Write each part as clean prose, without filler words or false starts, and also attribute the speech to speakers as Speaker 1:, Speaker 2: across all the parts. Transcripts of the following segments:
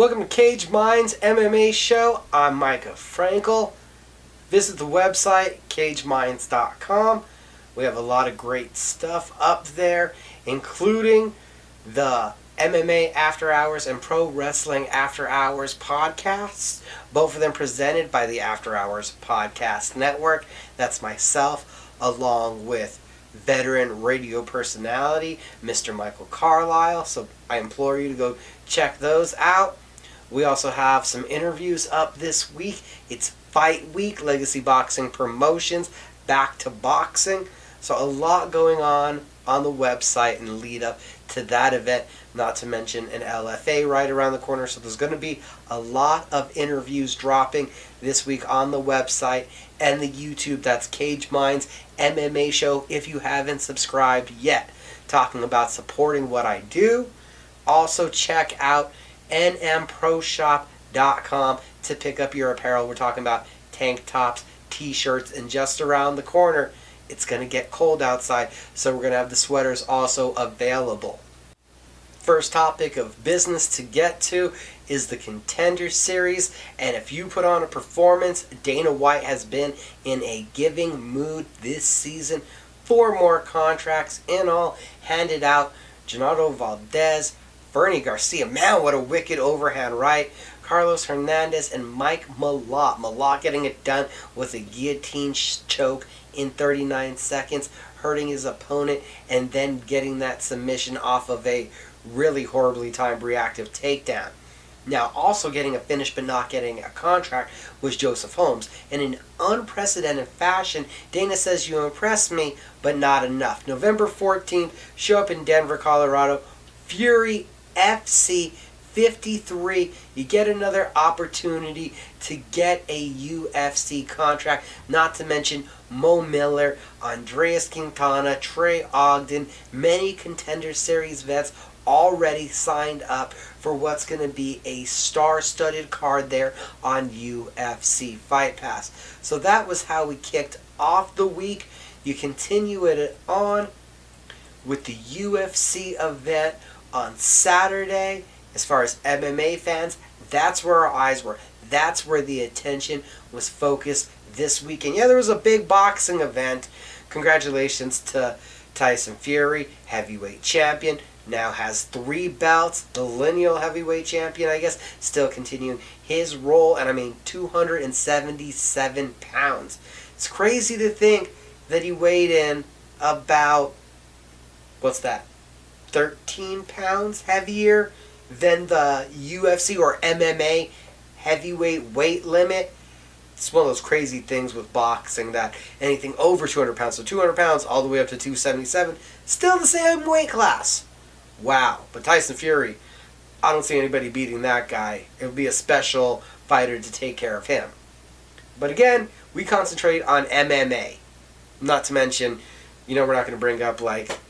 Speaker 1: Welcome to Cage Minds MMA show. I'm Micah Frankel. Visit the website, cageminds.com. We have a lot of great stuff up there, including the MMA After Hours and Pro Wrestling After Hours podcasts, both of them presented by the After Hours Podcast Network. That's myself, along with veteran radio personality, Mr. Michael Carlisle. So I implore you to go check those out. We also have some interviews up this week. It's Fight Week, Legacy Boxing Promotions, back to boxing. So a lot going on the website and lead up to that event, not to mention an LFA right around the corner. So there's going to be a lot of interviews dropping this week on the website and the YouTube. That's Cage Minds MMA show if you haven't subscribed yet. Talking about supporting what I do. Also check out nmproshop.com to pick up your apparel. We're talking about tank tops, t-shirts, and just around the corner, it's going to get cold outside, so we're going to have the sweaters also available. First topic of business to get to is the Contender Series, and if you put on a performance, Dana White has been in a giving mood this season. 4 more contracts in all handed out. Genaro Valdez, Fernie Garcia, man, what a wicked overhand right. Carlos Hernandez and Mike Malott. Malott getting it done with a guillotine choke in 39 seconds, hurting his opponent, and then getting that submission off of a really horribly timed reactive takedown. Now, also getting a finish but not getting a contract was Joseph Holmes. In an unprecedented fashion, Dana says, "You impressed me, but not enough." November 14th, show up in Denver, Colorado. Fury FC 53. You get another opportunity to get a UFC contract, not to mention Mo Miller, Andreas Quintana, Trey Ogden, many Contender Series vets already signed up for what's going to be a star-studded card there on UFC Fight Pass. So that was how we kicked off the week. You continue it on with the UFC event on Saturday. As far as MMA fans, that's where our eyes were. That's where the attention was focused this weekend. Yeah, there was a big boxing event. Congratulations to Tyson Fury, heavyweight champion. Now has 3 belts. The lineal heavyweight champion, I guess, still continuing his role. And I mean, 277 pounds. It's crazy to think that he weighed in about, what's that, 13 pounds heavier than the UFC or MMA heavyweight weight limit. It's one of those crazy things with boxing that anything over 200 pounds, so 200 pounds all the way up to 277, still the same weight class. Wow. But Tyson Fury, I don't see anybody beating that guy. It would be a special fighter to take care of him. But again, we concentrate on MMA. Not to mention, we're not going to bring up like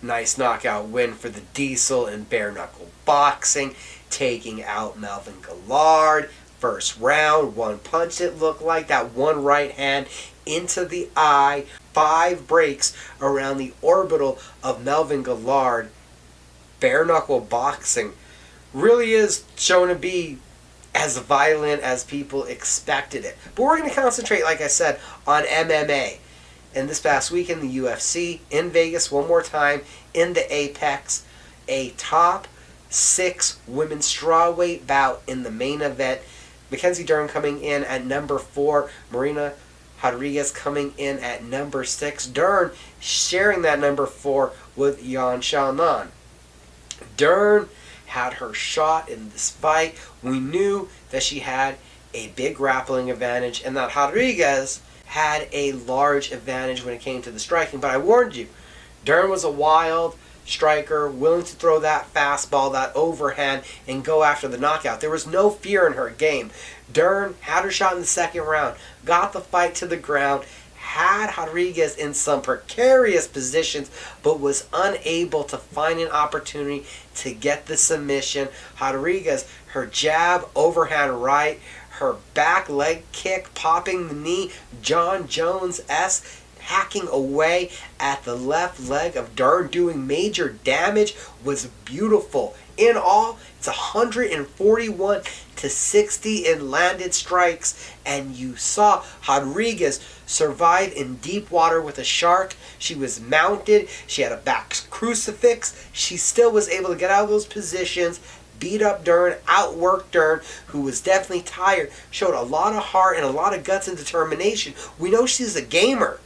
Speaker 1: nice knockout win for the Diesel in bare knuckle boxing, taking out Melvin Gillard. First round, 1 punch it looked like, that one right hand into the eye, 5 breaks around the orbital of Melvin Gillard. Bare knuckle boxing really is shown to be as violent as people expected it. But we're going to concentrate, like I said, on MMA. And this past weekend, the UFC in Vegas, one more time, in the Apex, a top 6 women's strawweight bout in the main event. Mackenzie Dern coming in at number 4. Marina Rodriguez coming in at number 6. Dern sharing that number 4 with Yan Xiaonan. Dern had her shot in this fight. We knew that she had a big grappling advantage and that Rodriguez had a large advantage when it came to the striking. But I warned you, Dern was a wild striker, willing to throw that fastball, that overhand, and go after the knockout. There was no fear in her game. Dern had her shot in the second round, got the fight to the ground, had Rodriguez in some precarious positions, but was unable to find an opportunity to get the submission. Rodriguez, her jab, overhand right, her back leg kick, popping the knee, John Jones-esque, hacking away at the left leg of Dern, doing major damage, was beautiful. In all, it's 141 to 60 in landed strikes, and you saw Rodriguez survive in deep water with a shark. She was mounted, she had a back crucifix, she still was able to get out of those positions, beat up Dern, outwork Dern, who was definitely tired, showed a lot of heart and a lot of guts and determination. We know she's a gamer,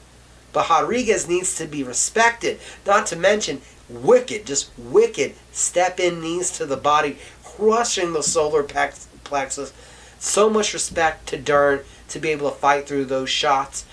Speaker 1: but Rodriguez needs to be respected, not to mention wicked, just wicked step-in knees to the body, crushing the solar plexus. So much respect to Dern to be able to fight through those shots.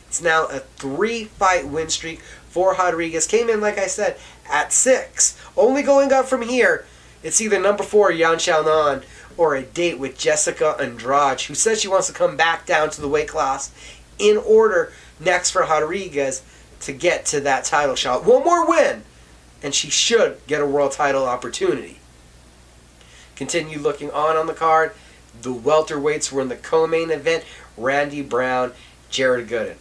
Speaker 1: It's now a 3-fight win streak for Rodriguez. Came in, like I said, at 6. Only going up from here, it's either number 4, Yan Xiaonan, or a date with Jessica Andrade, who says she wants to come back down to the weight class in order next for Rodriguez to get to that title shot. One more win, and she should get a world title opportunity. Continue looking on the card. The welterweights were in the co-main event. Randy Brown, Jared Gooden.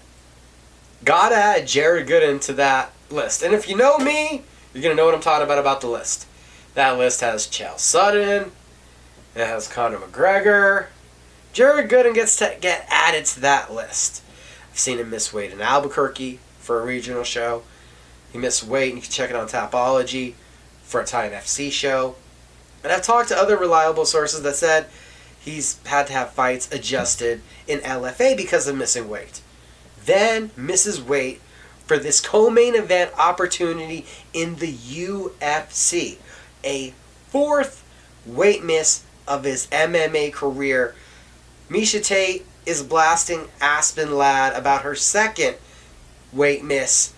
Speaker 1: Gotta add Jared Gooden to that list. And if you know me, you're going to know what I'm talking about the list. That list has Chael Sonnen. It has Conor McGregor. Jared Gooden gets to get added to that list. I've seen him miss weight in Albuquerque for a regional show. He missed weight, and you can check it on Tapology for a Titan FC show. And I've talked to other reliable sources that said he's had to have fights adjusted in LFA because of missing weight. Then misses weight for this co-main event opportunity in the UFC. A 4th weight miss of his MMA career. Miesha Tate is blasting Aspen Ladd about her 2nd weight miss.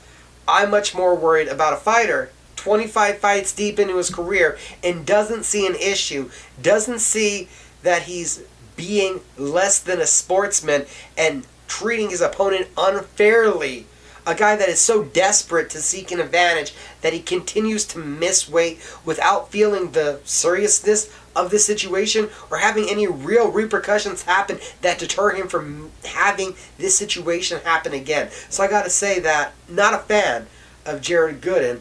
Speaker 1: I'm much more worried about a fighter 25 fights deep into his career and doesn't see an issue, doesn't see that he's being less than a sportsman and treating his opponent unfairly. A guy that is so desperate to seek an advantage that he continues to miss weight without feeling the seriousness of the situation or having any real repercussions happen that deter him from having this situation happen again. So I gotta say that, not a fan of Jared Gooden.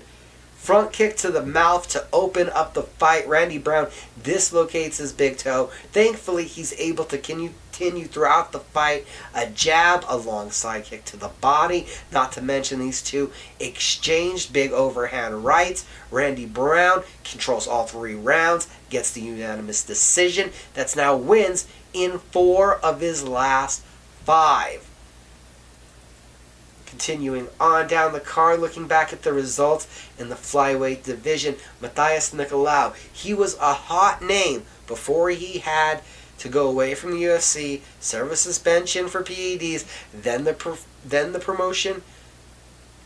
Speaker 1: Front kick to the mouth to open up the fight. Randy Brown dislocates his big toe. Thankfully, he's able to continue throughout the fight. A jab, a long side kick to the body. Not to mention these two exchanged big overhand rights. Randy Brown controls all 3 rounds, gets the unanimous decision. That's now wins in 4 of his last 5. Continuing on down the card, looking back at the results in the flyweight division, Matthias Nicolau. He was a hot name before he had to go away from the UFC, serve a suspension for PEDs, then the promotion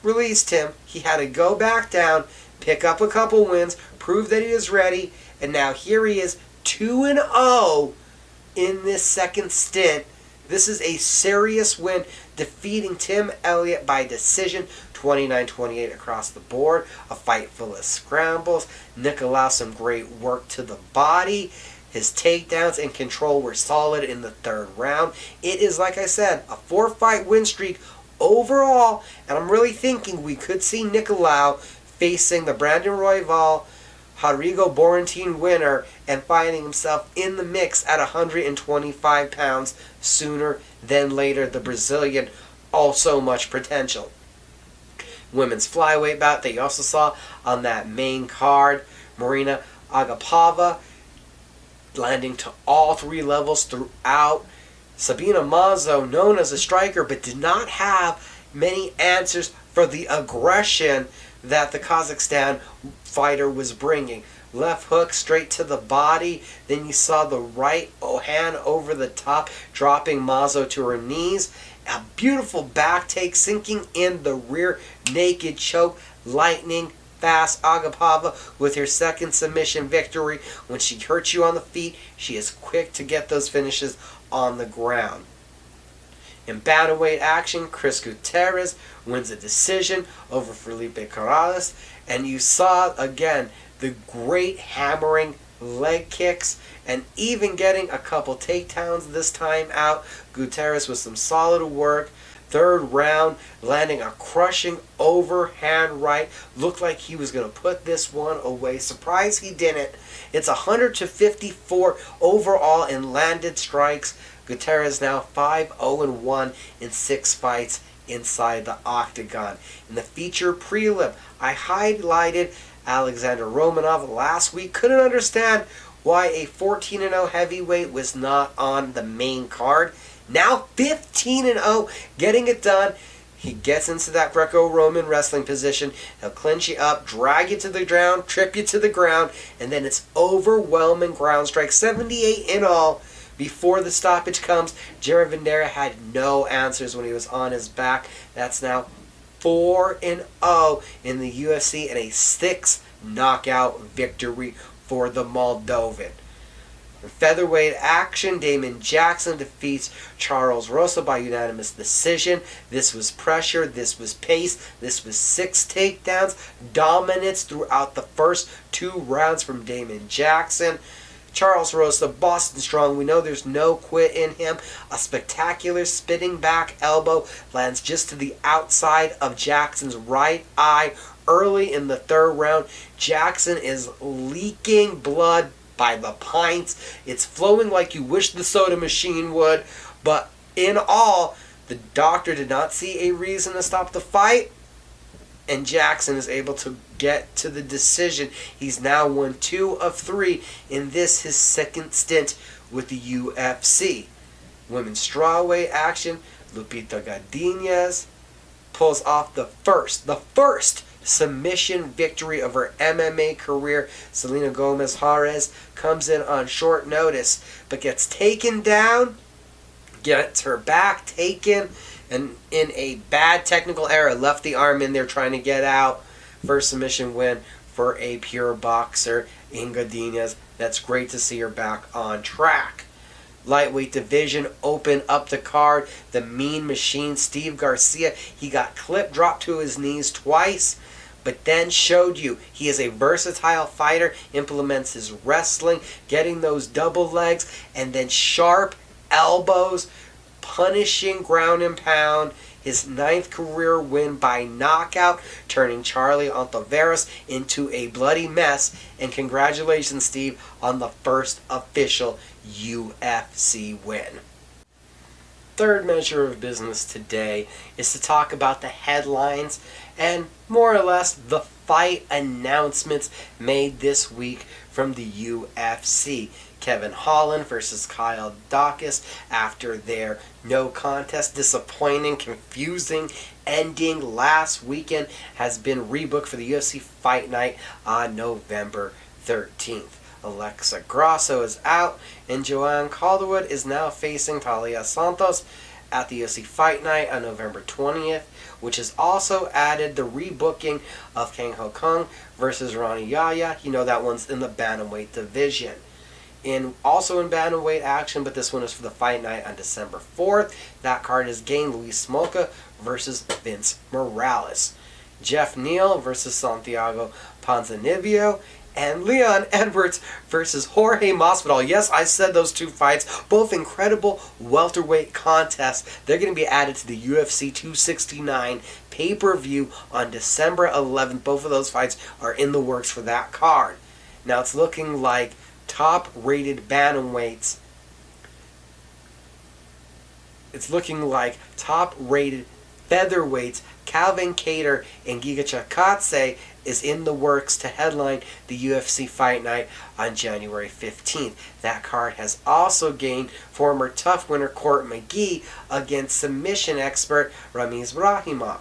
Speaker 1: released him. He had to go back down, pick up a couple wins, prove that he was ready, and now here he is 2-0 in this 2nd stint. This is a serious win, defeating Tim Elliott by decision, 29-28 across the board. A fight full of scrambles. Nicolau, some great work to the body. His takedowns and control were solid in the 3rd round. It is, like I said, a 4-fight win streak overall, and I'm really thinking we could see Nicolau facing the Brandon Royval Rodrigo Borantine winner and finding himself in the mix at 125 pounds sooner than later. The Brazilian, also much potential. Women's flyweight bout that you also saw on that main card. Marina Agapova landing to all 3 levels throughout. Sabina Mazo, known as a striker, but did not have many answers for the aggression that the Kazakhstan fighter was bringing. Left hook straight to the body. Then you saw the right hand over the top, dropping Mazo to her knees. A beautiful back take, sinking in the rear naked choke. Lightning fast Agapova with her 2nd submission victory. When she hurts you on the feet, she is quick to get those finishes on the ground. In bantamweight action, Chris Gutierrez wins a decision over Felipe Corrales. And you saw, again, the great hammering leg kicks and even getting a couple takedowns this time out. Gutierrez with some solid work. third round, landing a crushing overhand right. Looked like he was going to put this one away. Surprised he didn't. It's 100-54 overall in landed strikes. Gutierrez now 5-0-1 in 6 fights inside the octagon. In the feature prelim, I highlighted Alexander Romanov last week. Couldn't understand why a 14-0 heavyweight was not on the main card. Now 15-0, getting it done. He gets into that Greco-Roman wrestling position. He'll clinch you up, drag you to the ground, trip you to the ground, and then it's overwhelming ground strike, 78 in all. Before the stoppage comes, Jared Vanderaa had no answers when he was on his back. That's now 4-0 in the UFC and a 6 knockout victory for the Moldovan. In featherweight action, Damon Jackson defeats Charles Rosa by unanimous decision. This was pressure, this was pace, this was 6 takedowns, dominance throughout the first 2 rounds from Damon Jackson. Charles Rosa, Boston Strong, we know there's no quit in him. A spectacular spinning back elbow lands just to the outside of Jackson's right eye early in the 3rd round. Jackson is leaking blood by the pints. It's flowing like you wish the soda machine would. But in all, the doctor did not see a reason to stop the fight. And Jackson is able to get to the decision. He's now won 2 of 3 in this, his 2nd stint with the UFC. Women's strawweight action, Lupita Godinez pulls off the first submission victory of her MMA career. Selena Gomez-Harez comes in on short notice, but gets taken down, gets her back taken, and in a bad technical error, left the arm in there trying to get out. First submission win for a pure boxer in Godinez. That's great to see her back on track. Lightweight division open up the card. The Mean Machine, Steve Garcia, he got clipped, dropped to his knees twice, but then showed you he is a versatile fighter, implements his wrestling, getting those double legs, and then sharp elbows, punishing ground and pound. His 9th career win by knockout, turning Charlie Ontiveros into a bloody mess. And congratulations, Steve, on the first official UFC win. Third measure of business today is to talk about the headlines and more or less the fight announcements made this week from the UFC. Kevin Holland versus Kyle Dawkins after their no contest, disappointing, confusing ending last weekend has been rebooked for the UFC Fight Night on November 13th. Alexa Grasso is out, and Joanne Calderwood is now facing Talia Santos at the UFC Fight Night on November 20th, which has also added the rebooking of Kang Ho Kung versus Ronnie Yaya. You know that one's in the bantamweight division. Also in bantamweight action, but this one is for the Fight Night on December 4th. That card is Gain Luis Smolka versus Vince Morales. Jeff Neal versus Santiago Ponzinibbio. And Leon Edwards versus Jorge Masvidal. Yes, I said those 2 fights, both incredible welterweight contests. They're going to be added to the UFC 269 pay-per-view on December 11th. Both of those fights are in the works for that card. Now it's looking like top-rated bantamweights. It's looking like top-rated featherweights Calvin Kattar and Giga Chikadze is in the works to headline the UFC Fight Night on January 15th. That card has also gained former TUF winner Court McGee against submission expert Ramiz Brahimov.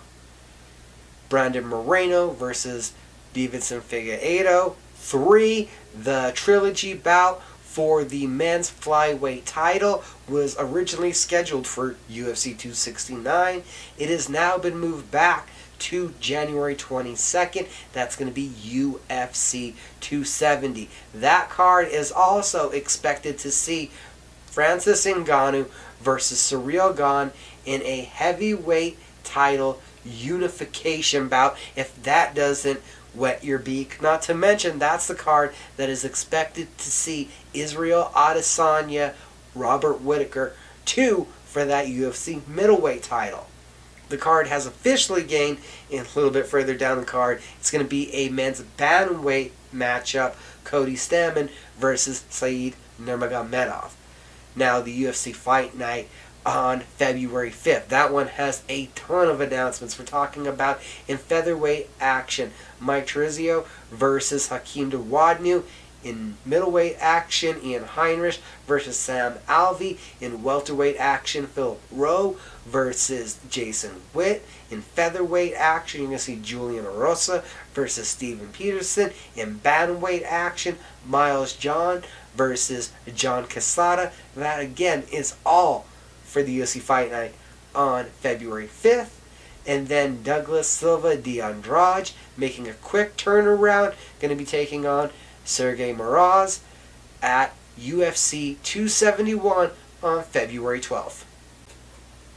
Speaker 1: Brandon Moreno versus Davidson Figueiredo. 3, the trilogy bout for the men's flyweight title was originally scheduled for UFC 269. It has now been moved back to January 22nd. That's going to be UFC 270. That card is also expected to see Francis Ngannou versus Ciryl Gane in a heavyweight title unification bout. If that doesn't wet your beak, not to mention that's the card that is expected to see Israel Adesanya, Robert Whittaker, 2 for that UFC middleweight title. The card has officially gained, and a little bit further down the card, it's going to be a men's bantamweight matchup, Cody Stamann versus Said Nurmagomedov. Now, the UFC Fight Night on February 5th. That one has a ton of announcements. We're talking about in featherweight action, Mike Trizio versus Hakeem Dawodu. In middleweight action, Ian Heinrich versus Sam Alvey. In welterweight action, Phil Rowe versus Jason Witt. In featherweight action, you're going to see Julian Erosa versus Steven Peterson. In bantamweight action, Miles John versus John Casada. That, again, is all for the UFC Fight Night on February 5th. And then Douglas Silva de Andrade making a quick turnaround, going to be taking on Sergey Moraz at UFC 271 on February 12th.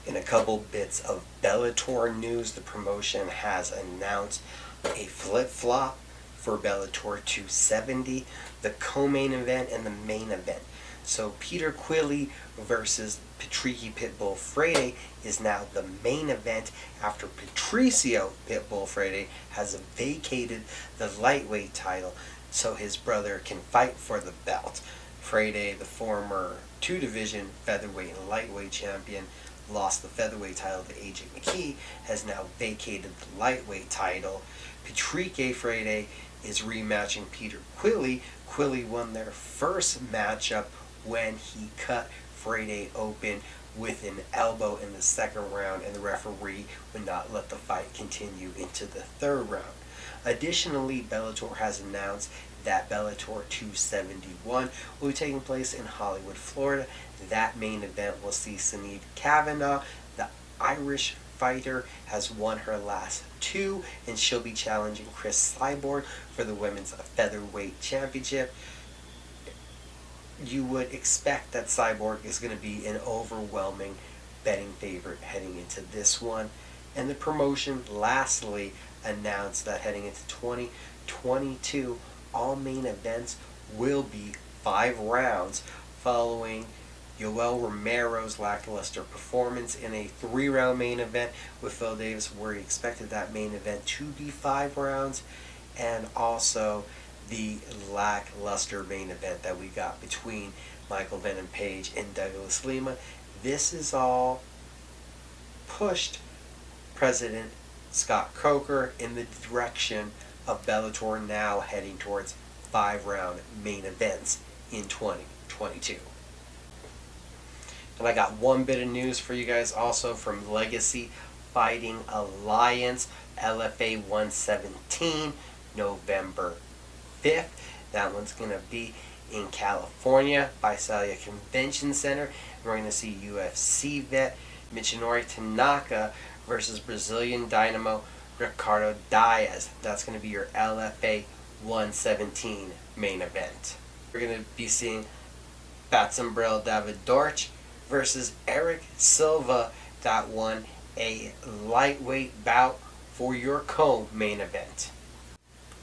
Speaker 1: In a couple bits of Bellator news, the promotion has announced a flip-flop for Bellator 270, the co-main event and the main event. So Peter Quilley versus Patricky Pitbull Freire is now the main event after Patricio Pitbull Freire has vacated the lightweight title so his brother can fight for the belt. Freire, the former two-division featherweight and lightweight champion, lost the featherweight title to AJ McKee, has now vacated the lightweight title. Patrick Freire is rematching Peter Quilley. Quilley won their first matchup when he cut Freire open with an elbow in the second round, and the referee would not let the fight continue into the third round. Additionally, Bellator has announced that Bellator 271 will be taking place in Hollywood, Florida. That main event will see Sinead Kavanagh, the Irish fighter, has won her last two, and she'll be challenging Chris Cyborg for the women's featherweight championship. You would expect that Cyborg is going to be an overwhelming betting favorite heading into this one. And the promotion lastly announced that heading into 2022, all main events will be 5 rounds following Yoel Romero's lackluster performance in a 3-round main event with Phil Davis, where he expected that main event to be 5 rounds, and also the lackluster main event that we got between Michael Venom Page and Douglas Lima. This is all pushed President Scott Coker in the direction of Bellator now heading towards 5-round main events in 2022. And I got one bit of news for you guys also from Legacy Fighting Alliance, LFA 117, November 5th. That one's going to be in California, Visalia Convention Center. We're going to see UFC vet Michinori Tanaka versus Brazilian Dynamo Ricardo Diaz. That's going to be your LFA 117 main event. We're going to be seeing Batsambrel David Dorch versus Eric Silva. That won a lightweight bout for your co-main event.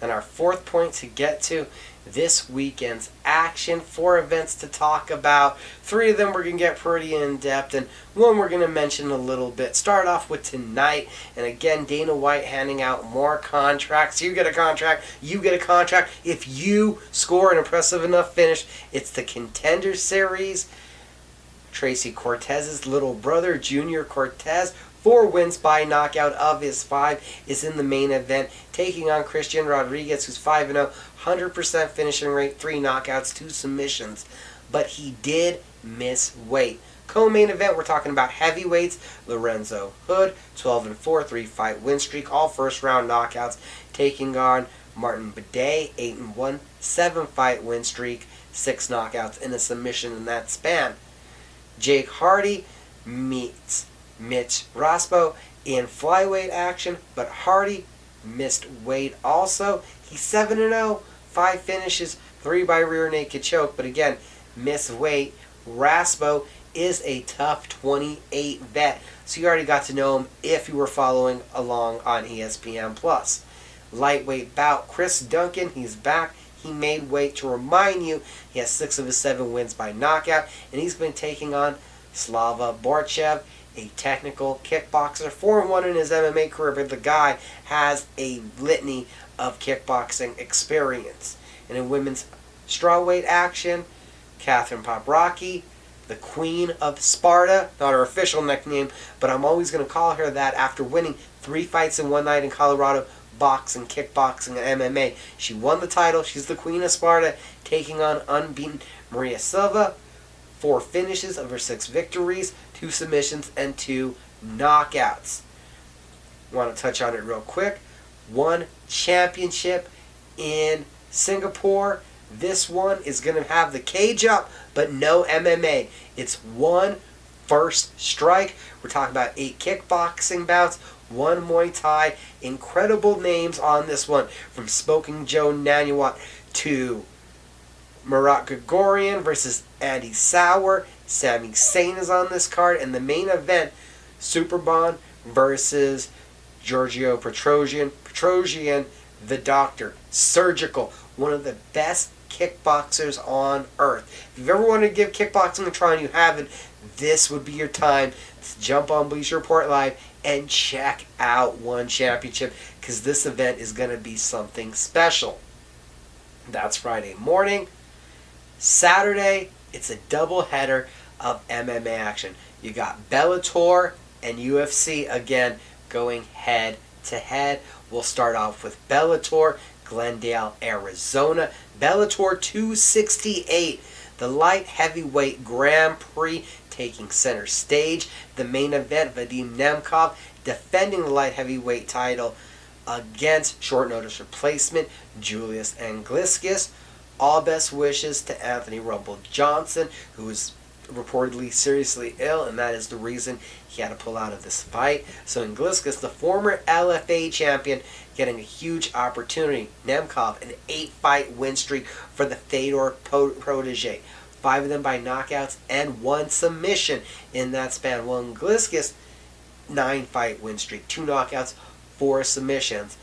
Speaker 1: And our fourth point to get to, this weekend's action. 4 events to talk about. 3 of them we're going to get pretty in-depth, and 1 we're going to mention a little bit. Start off with tonight, and again, Dana White handing out more contracts. You get a contract, you get a contract. If you score an impressive enough finish, it's the Contender Series. Tracy Cortez's little brother, Junior Cortez, 4 wins by knockout of his 5, is in the main event, taking on Christian Rodriguez, who's 5-0, 100% finishing rate, 3 knockouts, 2 submissions. But he did miss weight. Co-main event, we're talking about heavyweights. Lorenzo Hood, 12-4, 3-fight win streak, all first-round knockouts, taking on Martin Bidet, 8-1, 7-fight win streak, 6 knockouts, and a submission in that span. Jake Hardy meets Mitch Raspo in flyweight action, but Hardy missed weight also. He's 7-0, 5 finishes, 3 by rear naked choke, but again, missed weight. Raspo is a tough 28 vet, so you already got to know him if you were following along on ESPN+. Lightweight bout, Chris Duncan, he's back. He made weight. To remind you, he has 6 of his 7 wins by knockout, and he's been taking on Slava Borchev a technical kickboxer, 4-1 in his MMA career, but the guy has a litany of kickboxing experience. And in women's strawweight action, Catherine Poprocki, the Queen of Sparta, not her official nickname, but I'm always going to call her that after winning 3 fights in one night in Colorado, boxing, kickboxing, and MMA. She won the title. She's the Queen of Sparta, taking on unbeaten Maria Silva. 4 finishes of her 6 victories, 2 submissions, and 2 knockouts. Want to touch on it real quick. 1 championship in Singapore. This one is going to have the cage up, but no MMA. It's 1 first strike. We're talking about 8 kickboxing bouts, 1 Muay Thai. Incredible names on this one, from Smoking Joe Nanuat to Murat Gregorian versus Andy Sauer. Sami Zayn is on this card. And the main event, Superbon versus Giorgio Petrosian. Petrosian, the doctor. Surgical. One of the best kickboxers on earth. If you've ever wanted to give kickboxing a try and you haven't, this would be your time to jump on Bleacher Report Live and check out 1 championship, because this event is going to be something special. That's Friday morning. Saturday, it's a doubleheader of MMA action. You got Bellator and UFC again going head to head. We'll start off with Bellator, Glendale, Arizona. Bellator 268, the light heavyweight Grand Prix taking center stage. The main event, Vadim Nemkov defending the light heavyweight title against short notice replacement Julius Angliskas. All best wishes to Anthony Rumble Johnson, who is reportedly seriously ill, and that is the reason he had to pull out of this fight. So Angliskas, the former LFA champion, getting a huge opportunity. Nemkov, an 8-fight win streak for the Fedor protege. 5 of them by knockouts and 1 submission in that span. Well, Angliskas, 9-fight win streak, 2 knockouts, 4 submissions.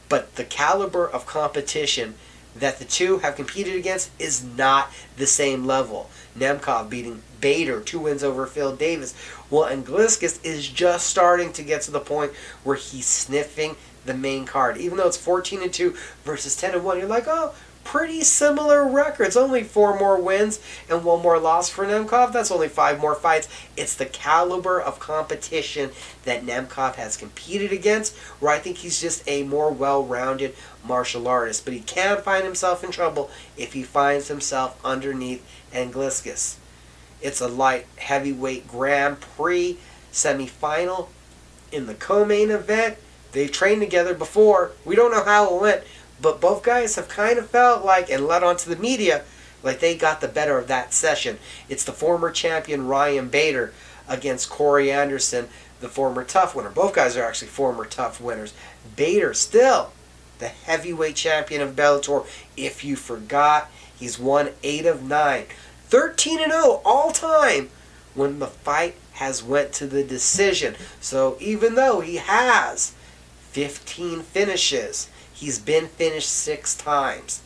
Speaker 1: But the caliber of competition that the two have competed against is not the same level. Nemkov beating Bader, 2 wins over Phil Davis. Well, Angliskas is just starting to get to the point where he's sniffing the main card. Even though it's 14-2 versus 10-1, you're like, oh, pretty similar records. Only 4 more wins and 1 more loss for Nemkov. That's only 5 more fights. It's the caliber of competition that Nemkov has competed against, where I think he's just a more well-rounded martial artist. But he can find himself in trouble if he finds himself underneath Angliskas. It's a light heavyweight Grand Prix semifinal in the co-main event. They trained together before. We don't know how it went, but both guys have kind of felt like, and led on to the media, like they got the better of that session. It's the former champion Ryan Bader against Corey Anderson, the former TUF winner. Both guys are actually former TUF winners. Bader still the heavyweight champion of Bellator. If you forgot, he's won 8 of 9. 13-0 all time when the fight has went to the decision. So even though he has 15 finishes, he's been finished 6 times.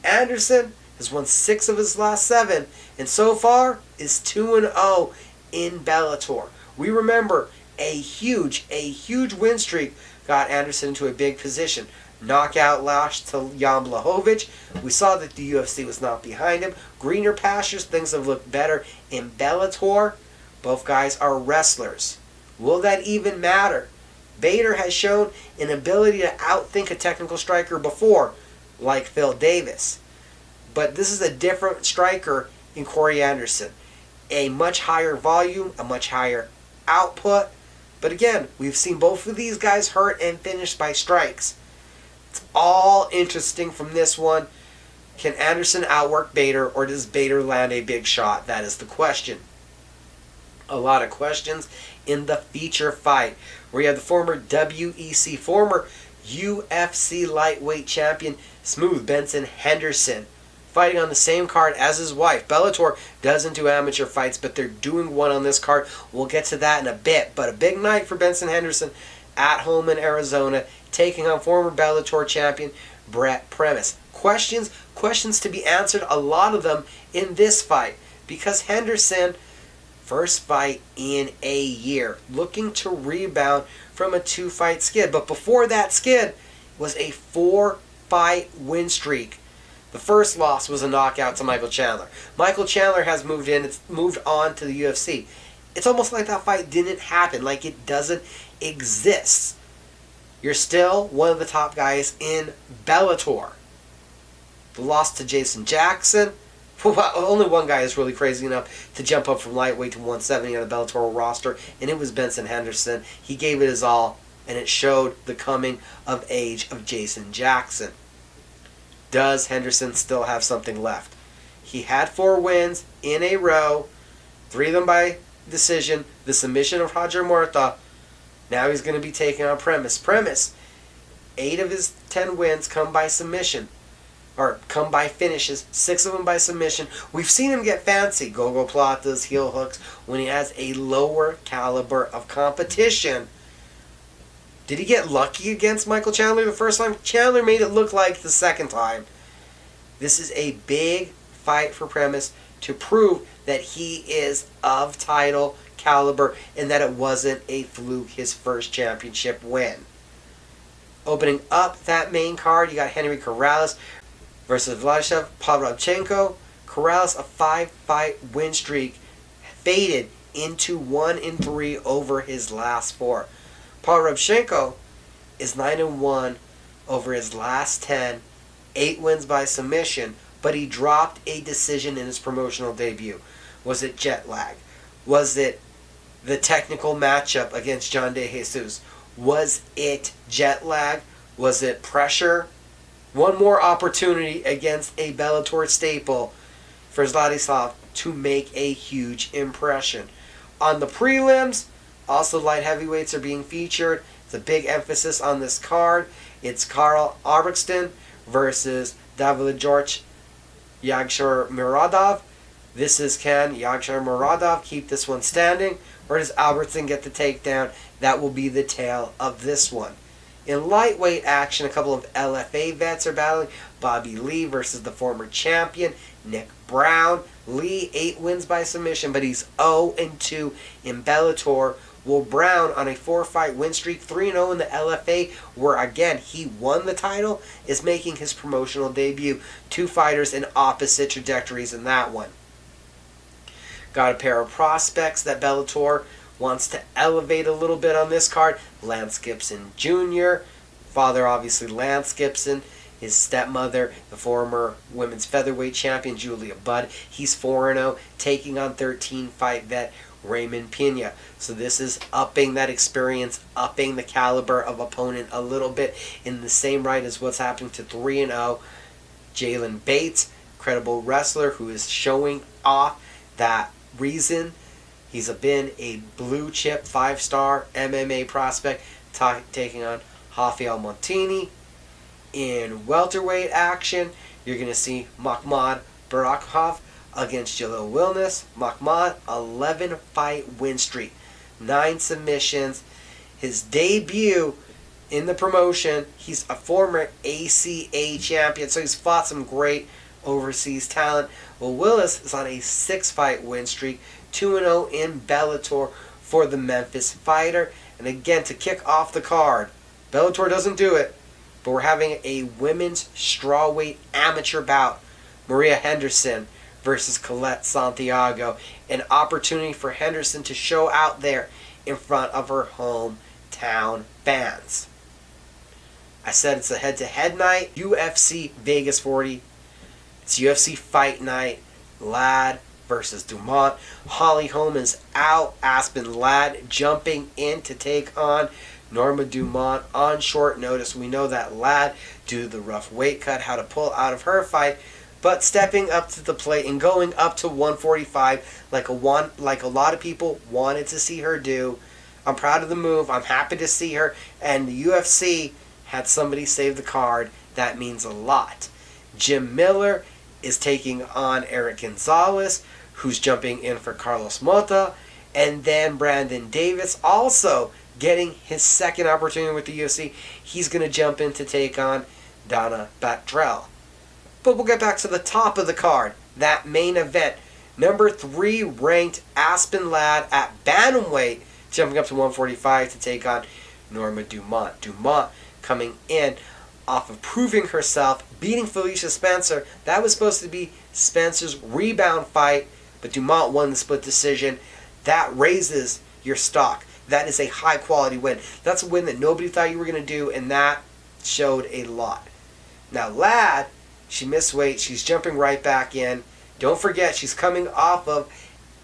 Speaker 1: Anderson has won 6 of his last 7, and so far is 2-0 in Bellator. We remember a huge win streak got Anderson into a big position. Knockout loss to Jan Blachowicz. We saw that the UFC was not behind him. Greener pastures, things have looked better in Bellator. Both guys are wrestlers. Will that even matter? Bader has shown an ability to outthink a technical striker before, like Phil Davis. But this is a different striker in Corey Anderson. A much higher volume, a much higher output. But again, we've seen both of these guys hurt and finished by strikes. It's all interesting from this one. Can Anderson outwork Bader, or does Bader land a big shot? That is the question. A lot of questions in the feature fight, where you have the former WEC, former UFC lightweight champion, Smooth Benson Henderson, fighting on the same card as his wife. Bellator doesn't do amateur fights, but they're doing one on this card. We'll get to that in a bit. But a big night for Benson Henderson at home in Arizona, taking on former Bellator champion Brett Premise. Questions to be answered, a lot of them in this fight, because Henderson First fight in a year, looking to rebound from a 2-fight skid. But before that skid was a 4-fight win streak. The first loss was a knockout to Michael Chandler. Michael Chandler has moved on to the UFC. It's almost like that fight didn't happen, like it doesn't exist. You're still one of the top guys in Bellator. The loss to Jason Jackson. Only one guy is really crazy enough to jump up from lightweight to 170 on the Bellator roster, and it was Benson Henderson. He gave it his all, and it showed the coming of age of Jason Jackson. Does Henderson still have something left? He had 4 wins in a row, 3 of them by decision, the submission of Roger Murta. Now he's going to be taking on Premise. 8 of his 10 wins come by submission. Or come by finishes, 6 of them by submission. We've seen him get fancy, go-go platas, heel hooks, when he has a lower caliber of competition. Did he get lucky against Michael Chandler the first time? Chandler made it look like the second time. This is a big fight for Premise to prove that he is of title caliber and that it wasn't a fluke, his first championship win. Opening up that main card, you got Henry Corrales versus Vladislav Pavlovchenko. Corrales, a 5-fight win streak, faded into 1-3 over his last 4. Pavlovchenko is 9-1 over his last 10, 8 wins by submission, but he dropped a decision in his promotional debut. Was it jet lag? Was it the technical matchup against John De Jesus? Was it jet lag? Was it pressure? One more opportunity against a Bellator staple for Vladislav to make a huge impression. On the prelims, also light heavyweights are being featured. It's a big emphasis on this card. It's Karl Albrechtsson versus David George Yagshar Muradov. This is, can Yagshar Muradov keep this one standing, or does Albrechtsson get the takedown? That will be the tale of this one. In lightweight action, a couple of LFA vets are battling. Bobby Lee versus the former champion, Nick Brown. Lee, 8 wins by submission, but he's 0-2 in Bellator. Will Brown, on a 4-fight win streak, 3-0 in the LFA, where again he won the title, is making his promotional debut. 2 fighters in opposite trajectories in that one. Got a pair of prospects that Bellator wants to elevate a little bit on this card. Lance Gibson Jr., father obviously Lance Gibson, his stepmother, the former women's featherweight champion Julia Budd. He's 4-0, taking on 13-fight vet Raymond Pena. So this is upping that experience, upping the caliber of opponent a little bit, in the same right as what's happening to 3-0 Jalen Bates, credible wrestler who is showing off that reason. He's been a blue chip 5-star MMA prospect, taking on Rafael Montini. In welterweight action, you're going to see Makhmud Barakhov against Jalil Wilnis. Makhmud, 11-fight win streak, 9 submissions. His debut in the promotion, he's a former ACA champion, so he's fought some great overseas talent. Well, Willis is on a 6-fight win streak, 2-0 in Bellator for the Memphis fighter. And again, to kick off the card, Bellator doesn't do it, but we're having a women's strawweight amateur bout. Maria Henderson versus Colette Santiago. An opportunity for Henderson to show out there in front of her hometown fans. I said it's a head-to-head night. UFC Vegas 40. It's UFC Fight Night. Ladd versus Dumont. Holly Holm is out. Aspen Ladd jumping in to take on Norma Dumont on short notice. We know that Ladd, due to the rough weight cut, how to pull out of her fight, but stepping up to the plate and going up to 145 like a lot of people wanted to see her do. I'm proud of the move. I'm happy to see her. And the UFC had somebody save the card. That means a lot. Jim Miller is taking on Eric Gonzalez, who's jumping in for Carlos Mota. And then Brandon Davis also getting his second opportunity with the UFC. He's going to jump in to take on Donna Batrell. But we'll get back to the top of the card, that main event. Number 3 ranked Aspen Ladd at bantamweight, jumping up to 145 to take on Norma Dumont. Dumont coming in off of proving herself, beating Felicia Spencer. That was supposed to be Spencer's rebound fight, but Dumont won the split decision. That raises your stock. That is a high quality win. That's a win that nobody thought you were going to do, and that showed a lot. Now Ladd, she missed weight. She's jumping right back in. Don't forget, she's coming off of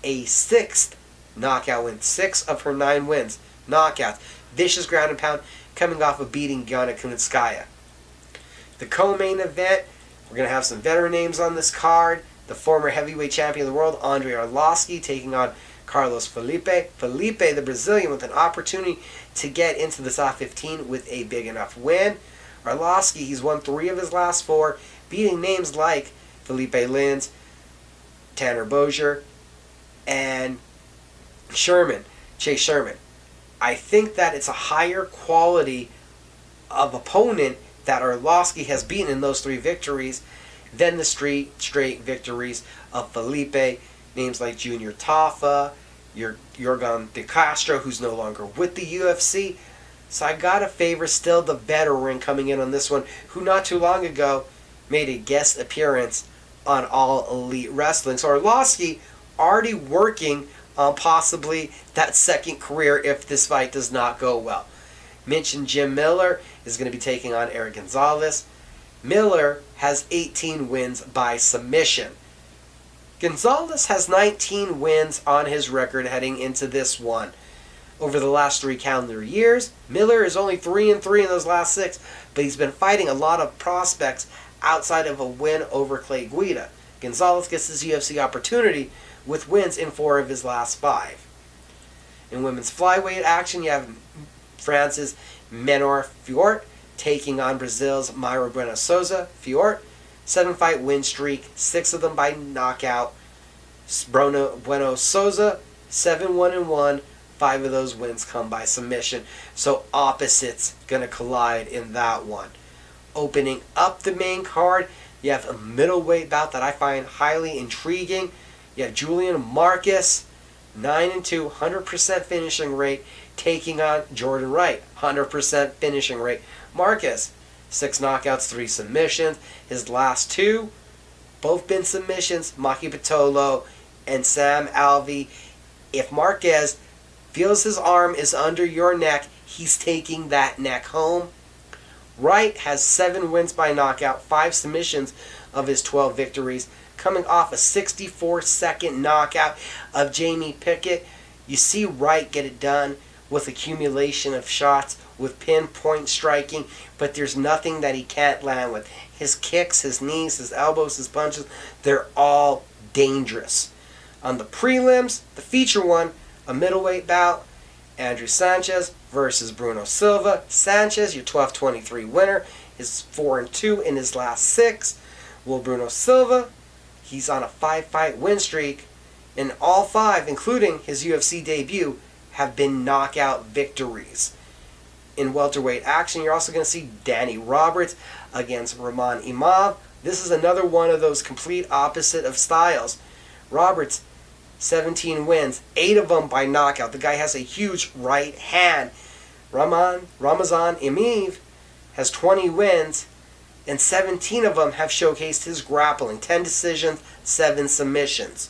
Speaker 1: a 6th knockout win. 6 of her 9 wins. Knockouts. Vicious ground and pound, coming off of beating Yana Kunitskaya. The co-main event, we're going to have some veteran names on this card. The former heavyweight champion of the world, Andrei Arlovski, taking on Carlos Felipe. Felipe, the Brazilian, with an opportunity to get into the top 15 with a big enough win. Arlovski, he's won 3 of his last 4, beating names like Felipe Lins, Tanner Bozier, and Chase Sherman. I think that it's a higher quality of opponent that Arlovski has beaten in those 3 victories than the straight victories of Felipe. Names like Junior Tafa, Yorgan De Castro, who's no longer with the UFC. So I gotta favor still the veteran coming in on this one, who not too long ago made a guest appearance on All Elite Wrestling. So Arlovski already working on possibly that second career if this fight does not go well. Mentioned Jim Miller is going to be taking on Eric Gonzalez. Miller has 18 wins by submission. Gonzalez has 19 wins on his record heading into this one. Over the last 3 calendar years, Miller is only 3-3 in those last 6, but he's been fighting a lot of prospects outside of a win over Clay Guida. Gonzalez gets his UFC opportunity with wins in 4 of his last 5. In women's flyweight action, you have France's Menor Fiort taking on Brazil's Mayra Bueno Souza. Fiort, 7-fight win streak, 6 of them by knockout. Bueno Souza, 7-1-1, 5 of those wins come by submission. So opposites gonna collide in that one. Opening up the main card, you have a middleweight bout that I find highly intriguing. You have Julian Marcus, 9-2, 100% finishing rate, taking on Jordan Wright, 100% finishing rate. Marcus, 6 knockouts, 3 submissions. His last 2, both been submissions, Maki Pitolo and Sam Alvey. If Marquez feels his arm is under your neck, he's taking that neck home. Wright has 7 wins by knockout, 5 submissions of his 12 victories, coming off a 64-second knockout of Jamie Pickett. You see Wright get it done with accumulation of shots, with pinpoint striking, but there's nothing that he can't land with. His kicks, his knees, his elbows, his punches, they're all dangerous. On the prelims, the feature one, a middleweight bout, Andrew Sanchez versus Bruno Silva. Sanchez, your 12-23 winner, is 4-2 in his last 6. Will Bruno Silva, he's on a 5-fight win streak, and all 5, including his UFC debut, have been knockout victories. In welterweight action, you're also going to see Danny Roberts against Rahman Imam. This is another one of those complete opposite of styles. Roberts, 17 wins, 8 of them by knockout. The guy has a huge right hand. Ramazan Emeev has 20 wins, and 17 of them have showcased his grappling. 10 decisions, 7 submissions.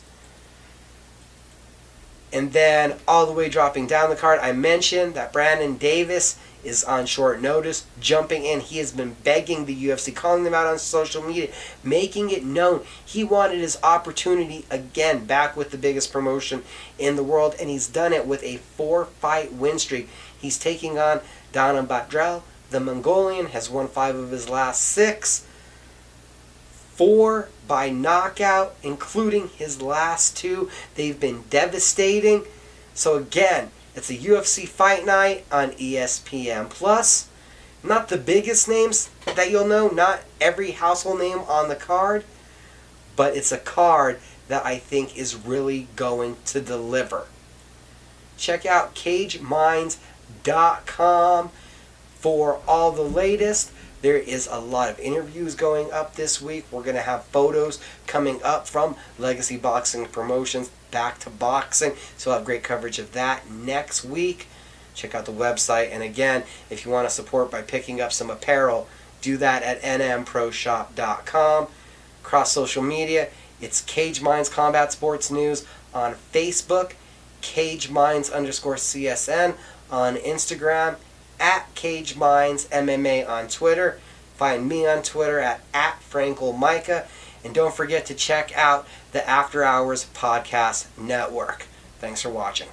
Speaker 1: And then all the way dropping down the card, I mentioned that Brandon Davis is on short notice, jumping in. He has been begging the UFC, calling them out on social media, making it known he wanted his opportunity again back with the biggest promotion in the world, and he's done it with a 4-fight win streak. He's taking on Dana Badrel. The Mongolian has won 5 of his last 6. 4 by knockout, including his last 2. They've been devastating. So again, it's a UFC Fight Night on ESPN+. Not the biggest names that you'll know, not every household name on the card, but it's a card that I think is really going to deliver. Check out CageMinds.com for all the latest. There is a lot of interviews going up this week. We're going to have photos coming up from Legacy Boxing Promotions back to boxing. So we'll have great coverage of that next week. Check out the website. And again, if you want to support by picking up some apparel, do that at nmproshop.com. Across social media, it's Cage Minds Combat Sports News on Facebook, CageMinds_CSN on Instagram, at Cage Minds MMA on Twitter. Find me on Twitter at @FrankelMicah. And don't forget to check out the After Hours Podcast Network. Thanks for watching.